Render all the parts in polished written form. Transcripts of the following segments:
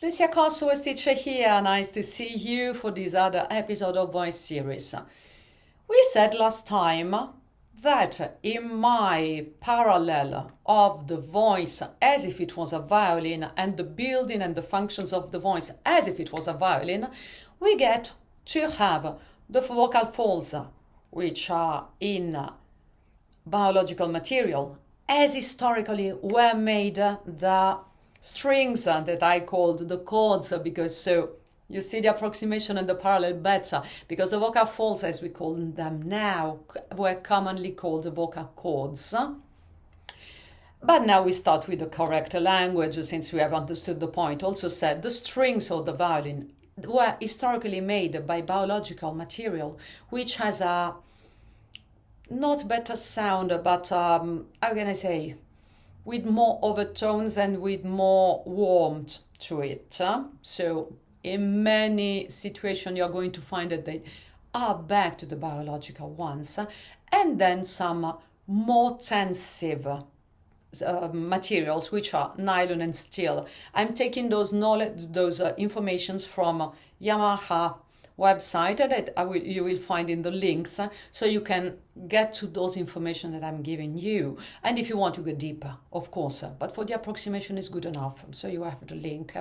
Lucia Kosovo's teacher here. Nice to see you for this other episode of Voice Series. We said last time that in my parallel of the voice as if it was a violin and the building and the functions of the voice as if it was a violin, we get to have the vocal folds, which are in biological material, as historically were made the strings that I called the chords, because so you see the approximation and the parallel better, because the vocal folds, as we call them now, were commonly called the vocal cords. But now we start with the correct language, since we have understood the point. Also said the strings of the violin were historically made by biological material, which has a not better sound, but how can I say, with more overtones and with more warmth to it. So in many situations you're going to find that they are back to the biological ones. And then some more tensive materials, which are nylon and steel. I'm taking those informations from Yamaha website that you will find in the links, so you can get to those information that I'm giving you. And if you want to go deeper, of course, but for the approximation is good enough, so you have the link.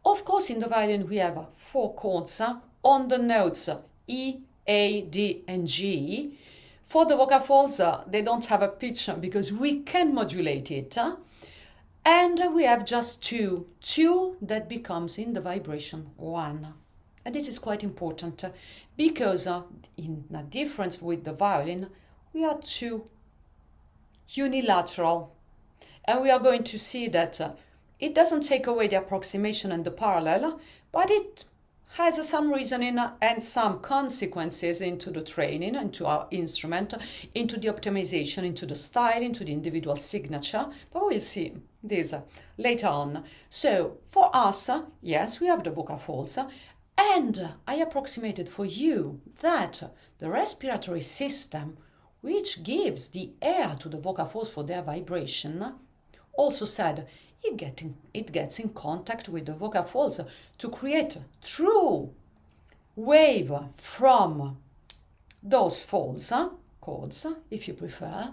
Of course, in the violin we have 4 chords on the notes E, A, D and G. For the vocal folds, they don't have a pitch because we can modulate it. And we have just two that becomes in the vibration 1. And this is quite important because in a difference with the violin, we are 2 unilateral. And we are going to see that it doesn't take away the approximation and the parallel, but it has some reasoning and some consequences into the training, into our instrument, into the optimization, into the style, into the individual signature. But we'll see this later on. So for us, yes, we have the vocal folds. And I approximated for you that the respiratory system, which gives the air to the vocal folds for their vibration, also said it gets in contact with the vocal folds to create true wave from those folds, chords, if you prefer.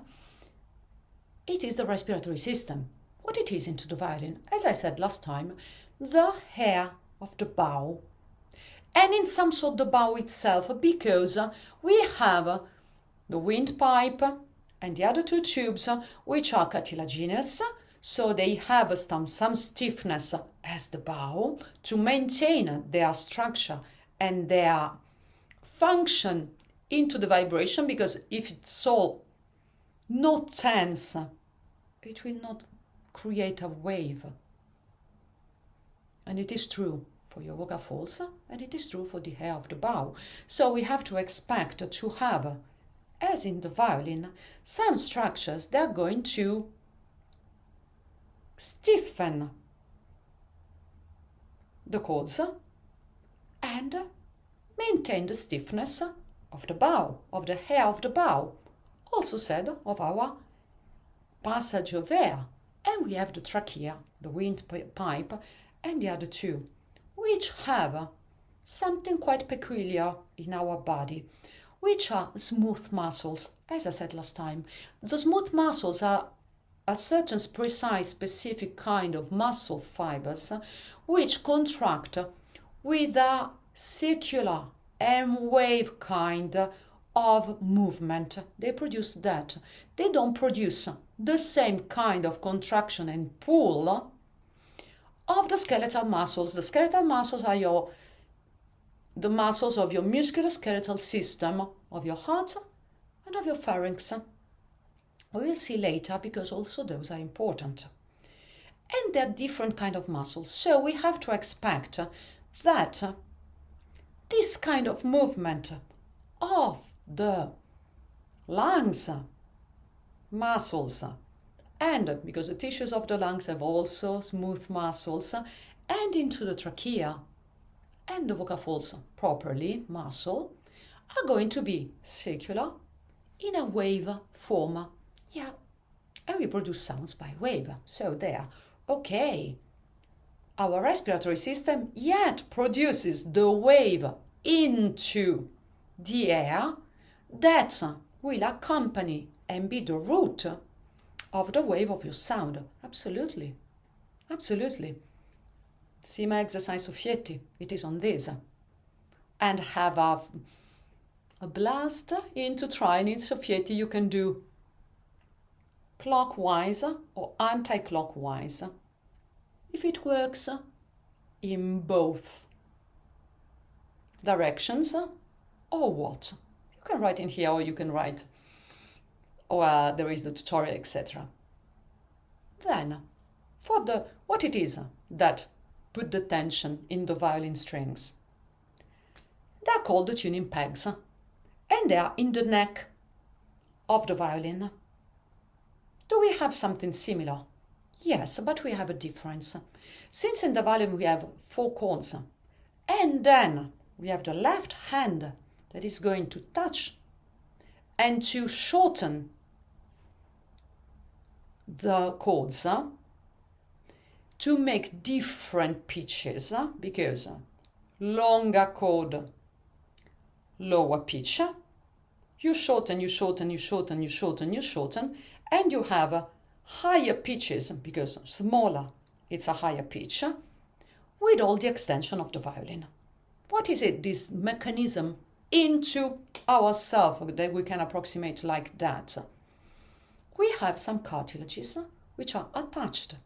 It is the respiratory system. What it is into the violin, as I said last time, the hair of the bow. And in some sort the bow itself, because we have the windpipe and the other 2 tubes, which are cartilaginous, so they have some stiffness as the bow to maintain their structure and their function into the vibration, because if it's all not tense, it will not create a wave. And it is true for your vocal folds, and it is true for the hair of the bow. So we have to expect to have, as in the violin, some structures that are going to stiffen the chords and maintain the stiffness of the bow, of the hair of the bow. Also said of our passage of air. And we have the trachea, the windpipe, and the other 2, which have something quite peculiar in our body, which are smooth muscles, as I said last time. The smooth muscles are a certain precise, specific kind of muscle fibers which contract with a circular M-wave kind of movement. They produce that. They don't produce the same kind of contraction and pull of the skeletal muscles. The skeletal muscles are the muscles of your musculoskeletal system, of your heart and of your pharynx. We will see later, because also those are important. And they're different kind of muscles. So we have to expect that this kind of movement of the lungs muscles, and because the tissues of the lungs have also smooth muscles, and into the trachea and the vocal folds properly muscle, are going to be circular in a wave form. Yeah, and we produce sounds by wave. So there, okay. our respiratory system yet produces the wave into the air that will accompany and be the root of the wave of your sound. Absolutely. Absolutely. See my exercise Soffietti, it is on this. And have a blast into trying in Soffietti. You can do clockwise or anti-clockwise. If it works in both directions or what. You can write in here or you can write, or there is the tutorial, etc. Then, for the what it is that put the tension in the violin strings. They are called the tuning pegs, and they are in the neck of the violin. Do we have something similar? Yes, but we have a difference. Since in the violin we have 4 chords, and then we have the left hand that is going to touch and to shorten the chords to make different pitches, because longer chord, lower pitch, you shorten, you shorten, you shorten, you shorten, you shorten, and you have higher pitches, because smaller, it's a higher pitch, with all the extension of the violin. What is it, this mechanism into ourselves that we can approximate like that? We have some cartilages which are attached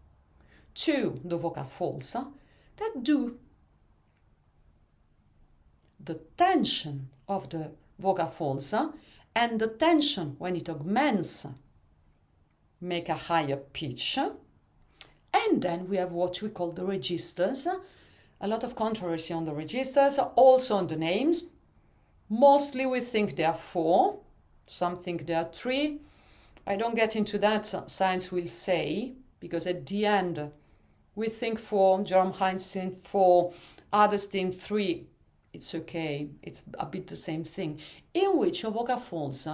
to the vocal folds that do the tension of the vocal folds, and the tension when it augments make a higher pitch. And then we have what we call the registers. A lot of controversy on the registers, also on the names. Mostly we think there are 4, some think there are 3. I don't get into that, science will say, because at the end we think 4, Jerome Hines think 4, others think 3. It's okay, it's a bit the same thing, in which your vocal folds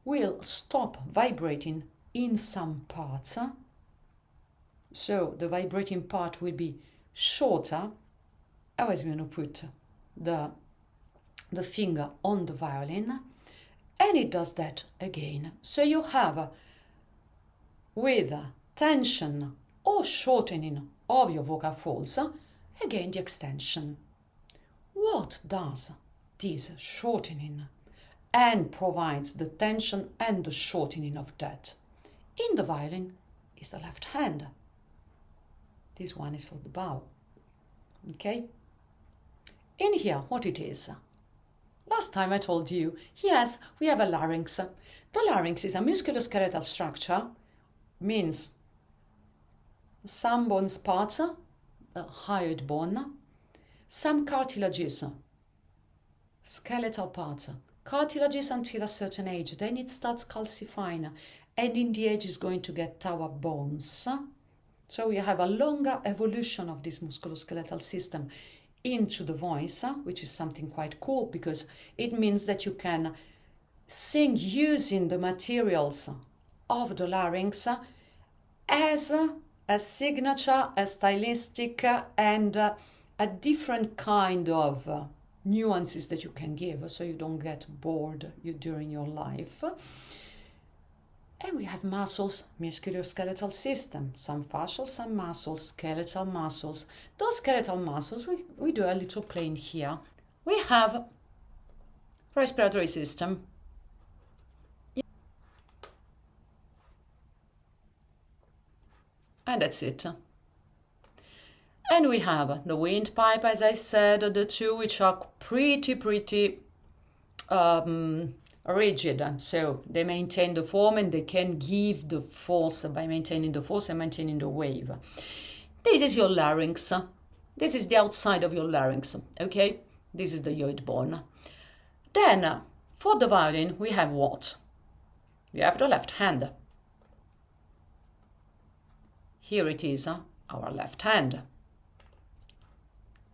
will stop vibrating in some parts. So the vibrating part will be shorter. I was going to put the finger on the violin, and it does that again. So you have, with tension or shortening of your vocal folds, again the extension. What does this shortening and provides the tension and the shortening of that? In the violin is the left hand. This one is for the bow. Okay? In here, what it is? Last time I told you, yes, we have a larynx. The larynx is a musculoskeletal structure, means some bone spots, a hyoid bone, some cartilages, skeletal part, cartilages until a certain age, then it starts calcifying, and in the age is going to get our bones. So we have a longer evolution of this musculoskeletal system into the voice, which is something quite cool, because it means that you can sing using the materials of the larynx as a signature, a stylistic, and a different kind of nuances that you can give, so you don't get bored during your life. And we have muscles, musculoskeletal system, some fascial, some muscles, skeletal muscles. Those skeletal muscles, we do a little plane here. We have respiratory system. And that's it. And we have the windpipe, as I said, the 2 which are pretty rigid, so they maintain the form and they can give the force by maintaining the force and maintaining the wave. This is your larynx. This is the outside of your larynx, okay? This is the hyoid bone. Then, for the violin, we have what? We have the left hand. Here it is, our left hand.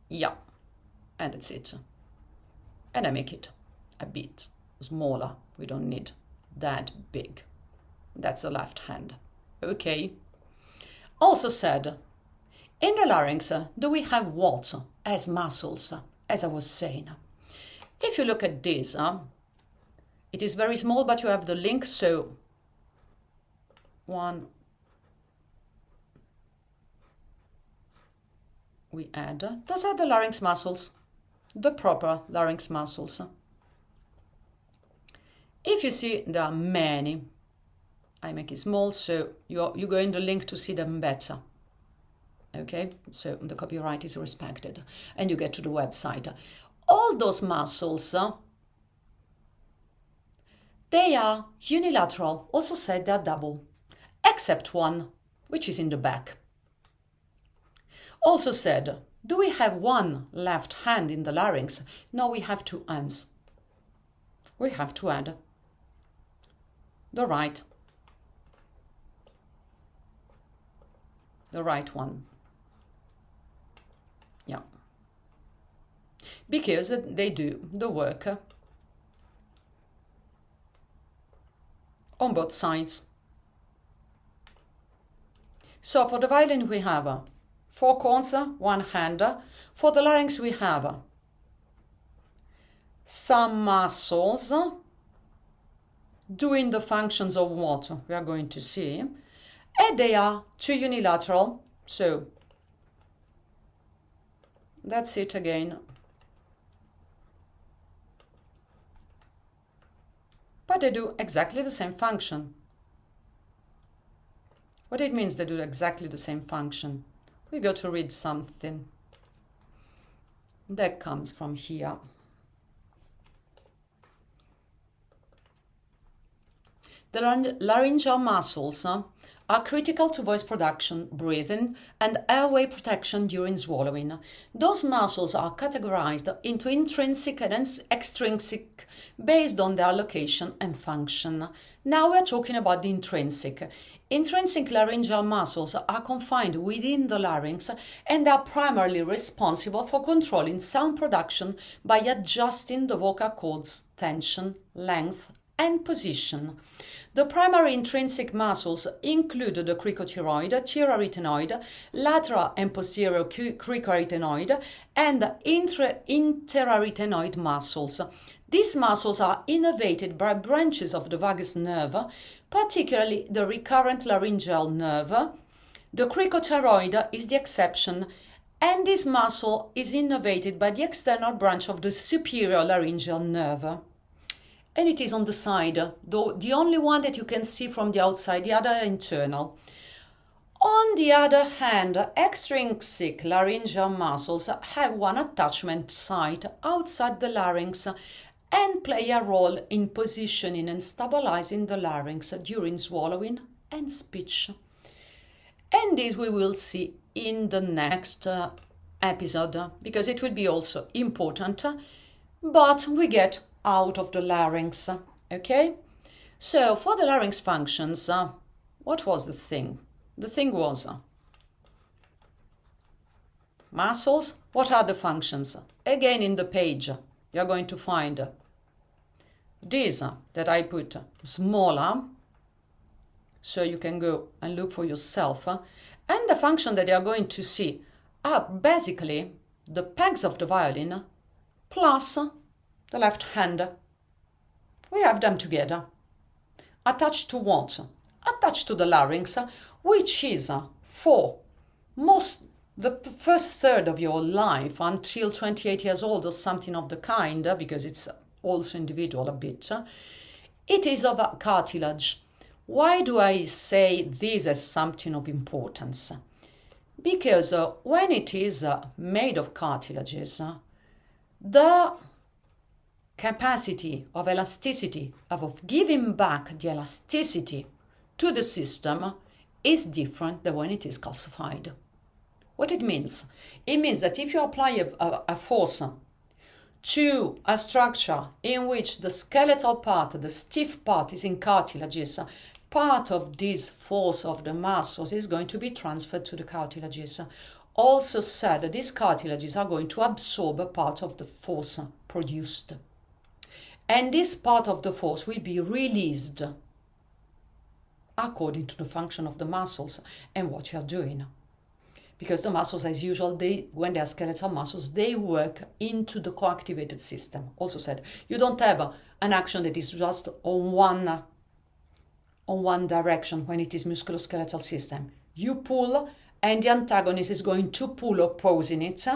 Yeah, and that's it. And I make it a bit smaller. We don't need that big. That's the left hand. Okay. Also said, In the larynx, do we have what as muscles, as I was saying? If you look at this, it is very small, but you have the link, so one, we add, those are the larynx muscles, the proper larynx muscles. If you see, there are many. I make it small, so you go in the link to see them better. Okay, so the copyright is respected, and you get to the website. All those muscles, they are unilateral, also said they are double, except one, which is in the back. Also said, do we have one left hand in the larynx? No, we have two hands. We have to add the right one. Yeah. Because they do the work on both sides. So for the violin we have 4 corns, 1 hand. For the larynx we have some muscles doing the functions of what we are going to see, and they are 2 unilateral, so that's it again. But they do exactly the same function. What it means they do exactly the same function? We go to read something that comes from here. The laryngeal muscles are critical to voice production, breathing, and airway protection during swallowing. Those muscles are categorized into intrinsic and extrinsic based on their location and function. Now we're talking about the intrinsic. Intrinsic laryngeal muscles are confined within the larynx and are primarily responsible for controlling sound production by adjusting the vocal cords' tension, length, and position. The primary intrinsic muscles include the cricothyroid, arytenoid, lateral and posterior cricoarytenoid, and interarytenoid muscles. These muscles are innervated by branches of the vagus nerve, particularly the recurrent laryngeal nerve. The cricothyroid is the exception, and this muscle is innervated by the external branch of the superior laryngeal nerve. And it is on the side, though the only one that you can see from the outside, the other internal. On the other hand, extrinsic laryngeal muscles have one attachment site outside the larynx and play a role in positioning and stabilizing the larynx during swallowing and speech. And this we will see in the next episode, because it will be also important, but we get out of the larynx, okay? So for the larynx functions, what was the thing? The thing was muscles. What are the functions? Again, in the page, you're going to find these that I put smaller, so you can go and look for yourself. And the function that you're going to see are basically the pegs of the violin plus the left hand. We have them together. Attached to what? Attached to the larynx, which is for the first third of your life until 28 years old or something of the kind, because it's also individual a bit. It is of a cartilage. Why do I say this as something of importance? Because when it is made of cartilages, the capacity of elasticity, of giving back the elasticity to the system, is different than when it is calcified. What it means? It means that if you apply a force to a structure in which the skeletal part, the stiff part, is in cartilages, part of this force of the muscles is going to be transferred to the cartilages. Also said that these cartilages are going to absorb a part of the force produced. And this part of the force will be released according to the function of the muscles and what you are doing. because the muscles, as usual, when they are skeletal muscles, they work into the co-activated system. Also said, you don't have an action that is just on one direction when it is musculoskeletal system. You pull, and the antagonist is going to pull opposing it,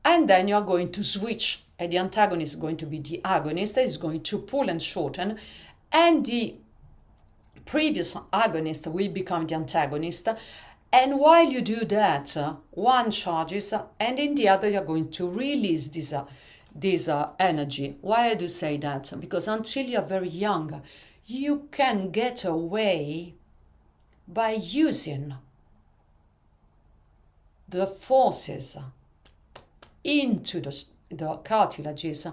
and then you are going to switch, and the antagonist is going to be the agonist that is going to pull and shorten, and the previous agonist will become the antagonist. And while you do that, one charges, and in the other you're going to release this energy. Why do I say that? Because until you're very young, you can get away by using the forces into the cartilages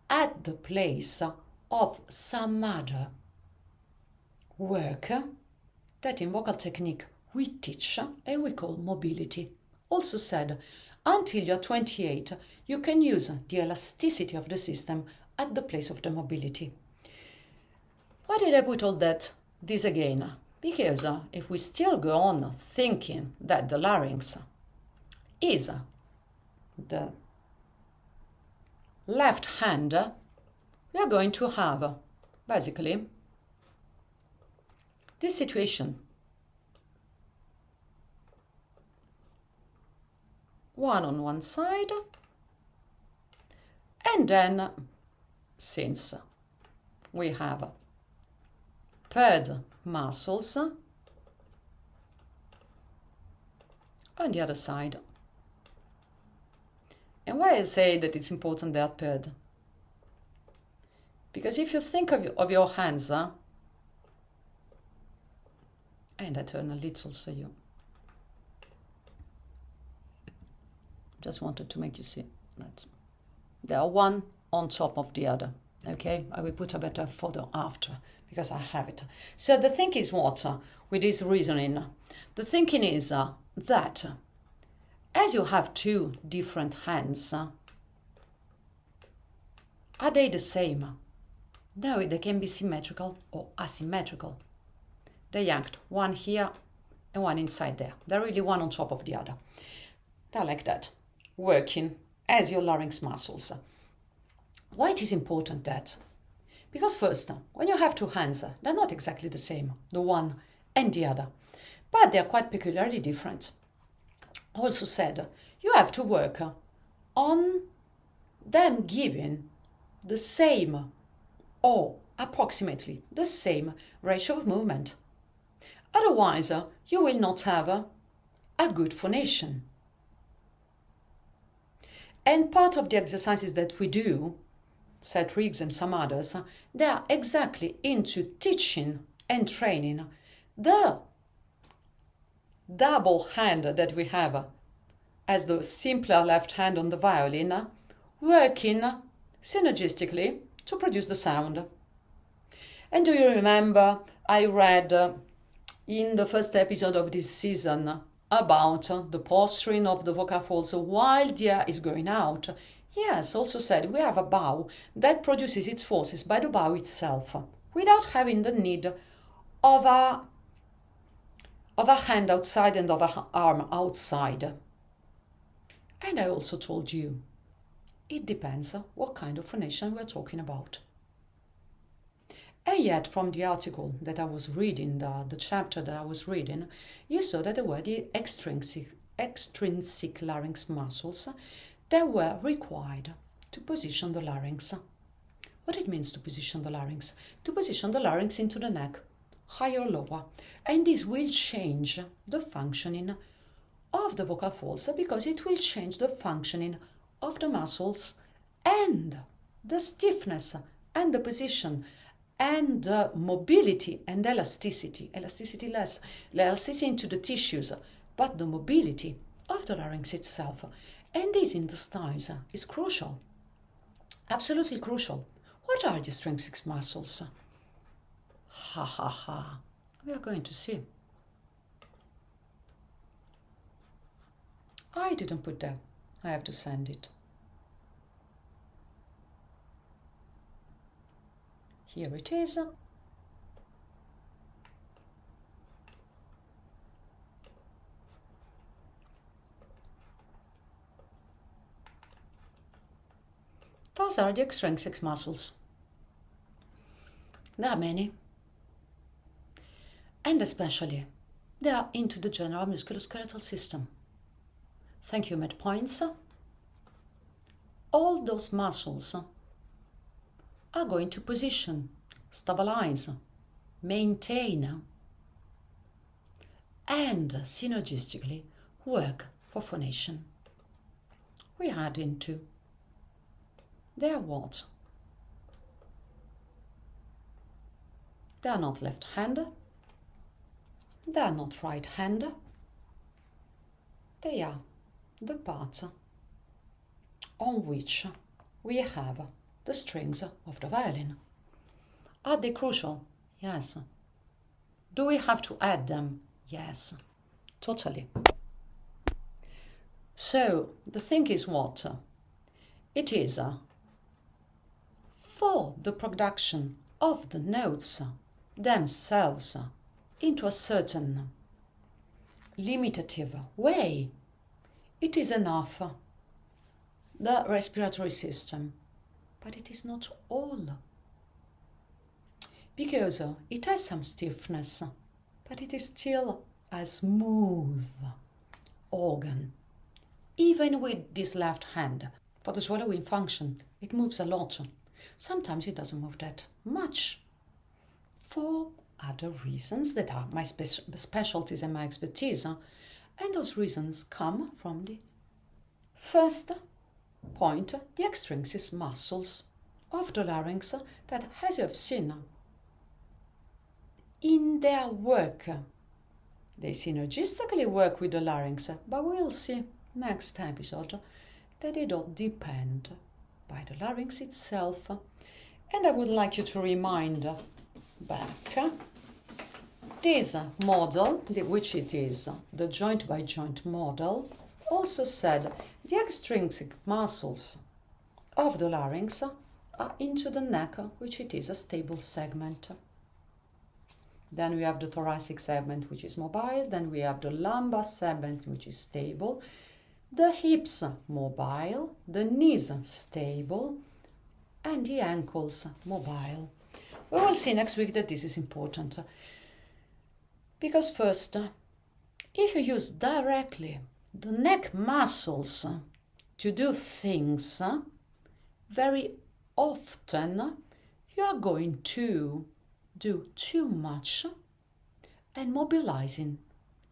at the place of some other work that in vocal technique we teach and we call mobility. Also said, until you're 28, you can use the elasticity of the system at the place of the mobility. Why did I put all this again? Because if we still go on thinking that the larynx is the left hand, we are going to have basically this situation. One on one side, and then since we have paired muscles on the other side. And why I say that it's important they are paired? Because if you think of your hands, and I turn a little so you just wanted to make you see that they are one on top of the other. Okay, I will put a better photo after because I have it. So the thing is what with this reasoning, the thinking is that as you have two different hands, are they the same? No, they can be symmetrical or asymmetrical. They act one here and one inside there. They're really one on top of the other. They're like that, working as your larynx muscles. Why it is important that? Because first, when you have two hands, they're not exactly the same, the one and the other, but they're quite peculiarly different. Also said, you have to work on them giving the same or approximately the same ratio of movement. Otherwise, you will not have a good phonation. And part of the exercises that we do, set rigs and some others, they are exactly into teaching and training the double hand that we have as the simpler left hand on the violin, working synergistically to produce the sound. And do you remember I read in the first episode of this season about the posturing of the vocal folds while the air is going out? Yes, also said we have a bow that produces its forces by the bow itself without having the need of a hand outside and of an arm outside. And I also told you, it depends what kind of phonation we're talking about. And yet, from the article that I was reading, the chapter that I was reading, you saw that there were the extrinsic larynx muscles that were required to position the larynx. What it means to position the larynx? To position the larynx into the neck, higher or lower. And this will change the functioning of the vocal folds because it will change the functioning of the muscles and the stiffness and the position and the mobility and elasticity. Elasticity less, elasticity into the tissues, but the mobility of the larynx itself. And this in the styles is crucial, absolutely crucial. What are the extrinsic muscles? Ha ha ha, we are going to see. I didn't put that, I have to send it. Here it is. Those are the extrinsic muscles. There are many. And especially, they are into the general musculoskeletal system. Thank you, med points. All those muscles are going to position, stabilize, maintain, and synergistically work for phonation. We add into their what? They are not left-handed, they are not right-handed, they are the parts on which we have the strings of the violin. Are they crucial? Yes. Do we have to add them? Yes, totally. So, the thing is what? It is for the production of the notes themselves into a certain limitative way, it is enough the respiratory system, but it is not all, because it has some stiffness, but it is still a smooth organ. Even with this left hand, for the swallowing function, it moves a lot. Sometimes it doesn't move that much, for other reasons that are my specialties and my expertise, and those reasons come from the first point, the extrinsic muscles of the larynx that, as you have seen, in their work, they synergistically work with the larynx, but we'll see next episode that they don't depend by the larynx itself. And I would like you to remind back this model, which it is the joint by joint model, also said the extrinsic muscles of the larynx are into the neck, which it is a stable segment. Then we have the thoracic segment, which is mobile. Then we have the lumbar segment, which is stable. The hips mobile, the knees stable, and the ankles mobile. We will see next week that this is important. Because first, if you use directly the neck muscles to do things, very often you are going to do too much and mobilizing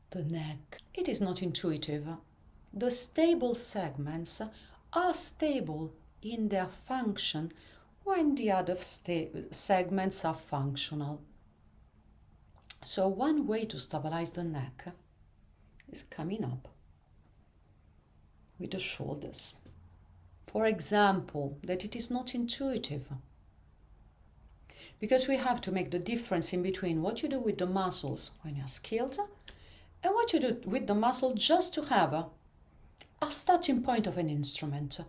the neck. It is not intuitive. The stable segments are stable in their function when the other segments are functional. So one way to stabilize the neck is coming up with the shoulders. For example, that it is not intuitive, because we have to make the difference in between what you do with the muscles when you're skilled and what you do with the muscle just to have a starting point of an instrument.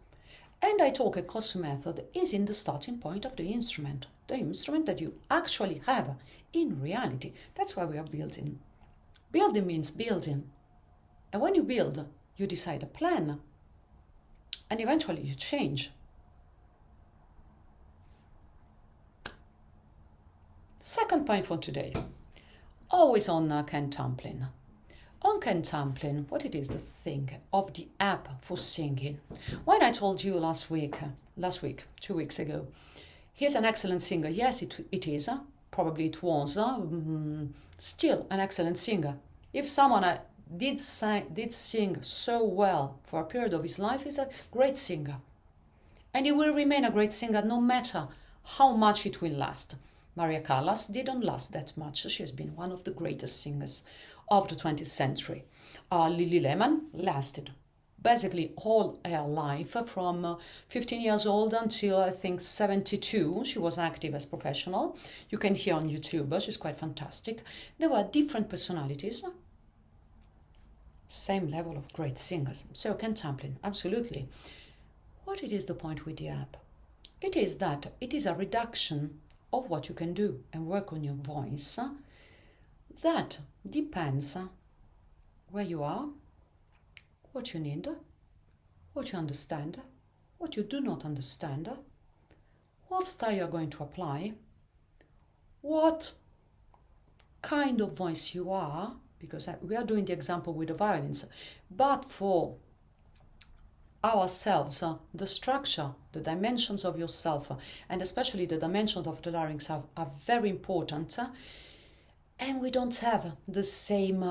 And I talk a cost method is in the starting point of the instrument that you actually have in reality. That's why we are building. Building means building. And when you build, you decide a plan. And eventually you change. Second point for today. Always on Ken Tamplin. On Ken Tamplin, what it is the thing of the app for singing. When I told you last week, 2 weeks ago, he's an excellent singer. Yes, it is. Probably it was. Still an excellent singer. If someone did sing so well for a period of his life, he's a great singer. And he will remain a great singer no matter how much it will last. Maria Callas didn't last that much. She has been one of the greatest singers of the 20th century. Lily Lemon lasted basically all her life, from 15 years old until I think 72. She was active as professional. You can hear on YouTube, she's quite fantastic. There were different personalities, same level of great singers. So Ken Tamplin, absolutely. What it is the point with the app? It is that it is a reduction of what you can do and work on your voice. That depends where you are, what you need, what you understand, what you do not understand, what style you're going to apply, what kind of voice you are, because we are doing the example with the violins, but for ourselves, the structure, the dimensions of yourself, and especially the dimensions of the larynx are very important. And we don't have the same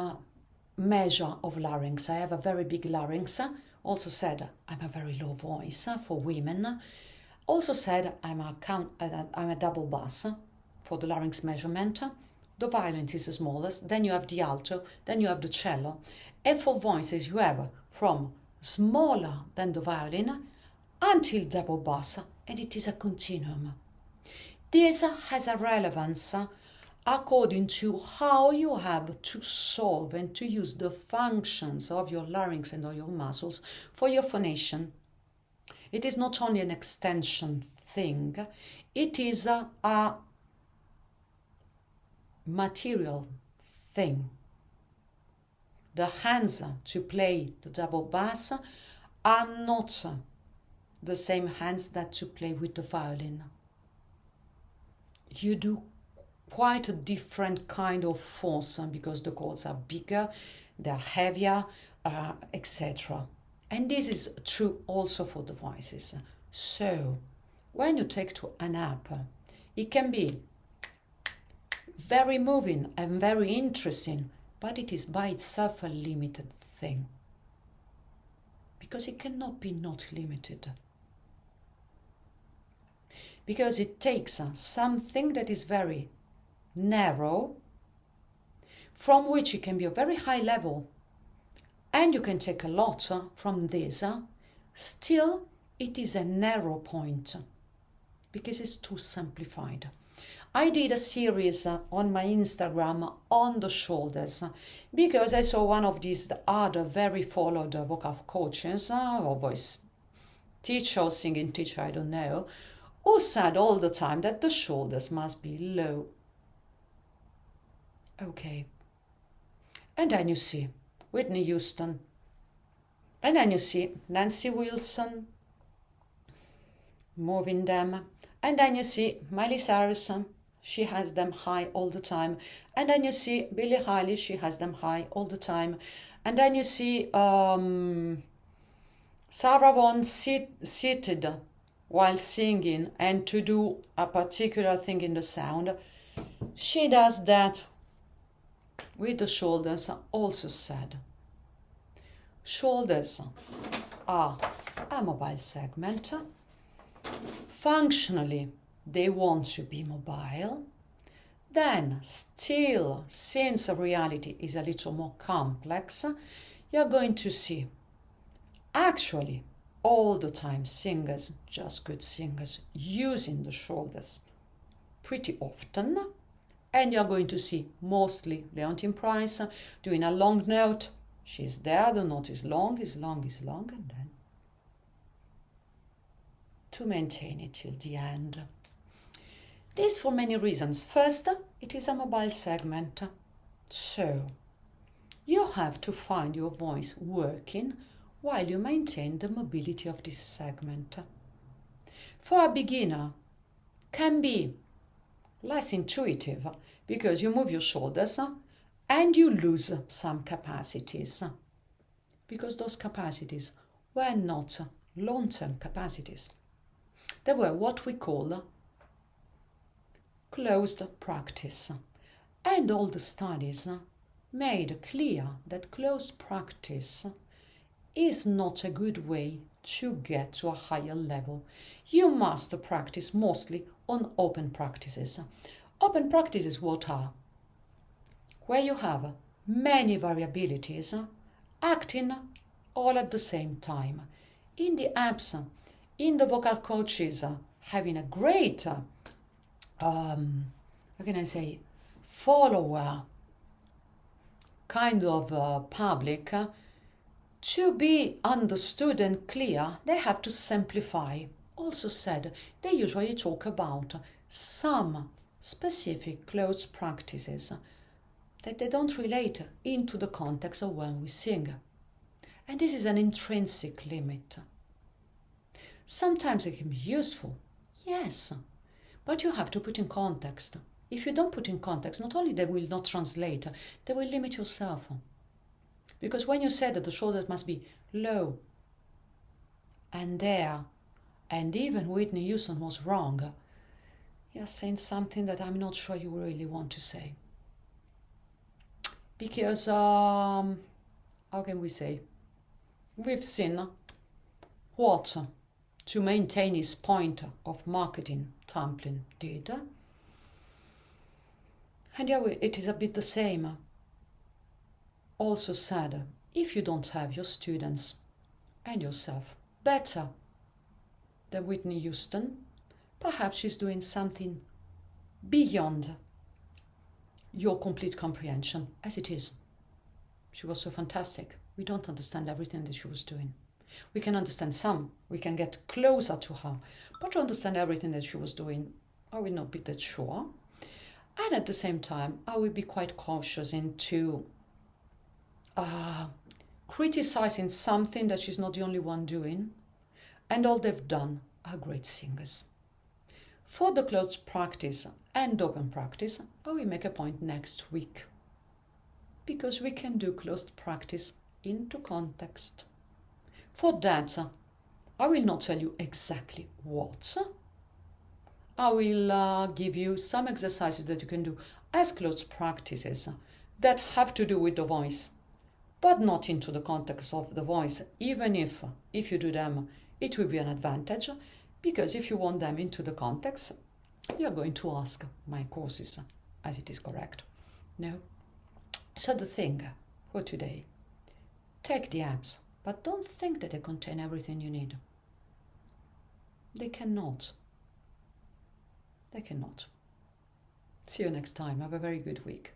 measure of larynx. I have a very big larynx. Also said I'm a very low voice for women. Also said I'm a double bass for the larynx measurement. The violin is the smallest. Then you have the alto. Then you have the cello. And for voices you have from smaller than the violin until double bass, and it is a continuum. This has a relevance according to how you have to solve and to use the functions of your larynx and of your muscles for your phonation. It is not only an extension thing, it is a material thing. The hands to play the double bass are not the same hands that to play with the violin. You do quite a different kind of force because the chords are bigger, they're heavier, etc. And this is true also for the voices. So, when you take to an app, it can be very moving and very interesting, but it is by itself a limited thing. Because it cannot be not limited. Because it takes something that is very narrow, from which it can be a very high level, and you can take a lot from this, still it is a narrow point, because it's too simplified. I did a series on my Instagram on the shoulders because I saw one of these other very followed vocal coaches or voice teacher or singing teacher, I don't know, who said all the time that the shoulders must be low. Okay. And then you see Whitney Houston. And then you see Nancy Wilson moving them. And then you see Miley Cyrus. She has them high all the time. And then you see Billie Eilish, she has them high all the time. And then you see Sarah Vaughan seated while singing and to do a particular thing in the sound. She does that with the shoulders, also said. Shoulders are a mobile segment. Functionally, they want to be mobile. Then, still, since reality is a little more complex, you're going to see actually all the time singers, just good singers, using the shoulders pretty often. And you're going to see mostly Leontine Price doing a long note. She's there, the note is long, and then to maintain it till the end. This for many reasons. First, it is a mobile segment. So, you have to find your voice working while you maintain the mobility of this segment. For a beginner, can be less intuitive because you move your shoulders and you lose some capacities because those capacities were not long-term capacities. They were what we call closed practice. And all the studies made clear that closed practice is not a good way to get to a higher level. You must practice mostly on open practices. Open practices what are? Where you have many variabilities acting all at the same time. In the apps, in the vocal coaches, having a great, follower kind of public, to be understood and clear, they have to simplify. Also said, they usually talk about some specific closed practices that they don't relate into the context of when we sing. And this is an intrinsic limit. Sometimes it can be useful, yes, But you have to put in context. If you don't put in context, not only they will not translate, they will limit yourself. Because when you said that the shoulder must be low and there, and even Whitney Houston was wrong, you're saying something that I'm not sure you really want to say. Because, how can we say? We've seen what, to maintain his point of marketing, Tamplin did. And yeah, it is a bit the same. Also said, if you don't have your students and yourself better than Whitney Houston, perhaps she's doing something beyond your complete comprehension, as it is. She was so fantastic. We don't understand everything that she was doing. We can understand some, we can get closer to her, but to understand everything that she was doing, I will not be that sure. And at the same time, I will be quite cautious into criticizing something that she's not the only one doing, and all they've done are great singers. For the closed practice and open practice, I will make a point next week, because we can do closed practice into context. For that, I will not tell you exactly what. I will give you some exercises that you can do as closed practices that have to do with the voice, but not into the context of the voice, even if you do them, it will be an advantage, because if you want them into the context, you're going to ask my courses, as it is correct. No? So the thing for today, take the apps, but don't think that they contain everything you need. They cannot. They cannot. See you next time. Have a very good week.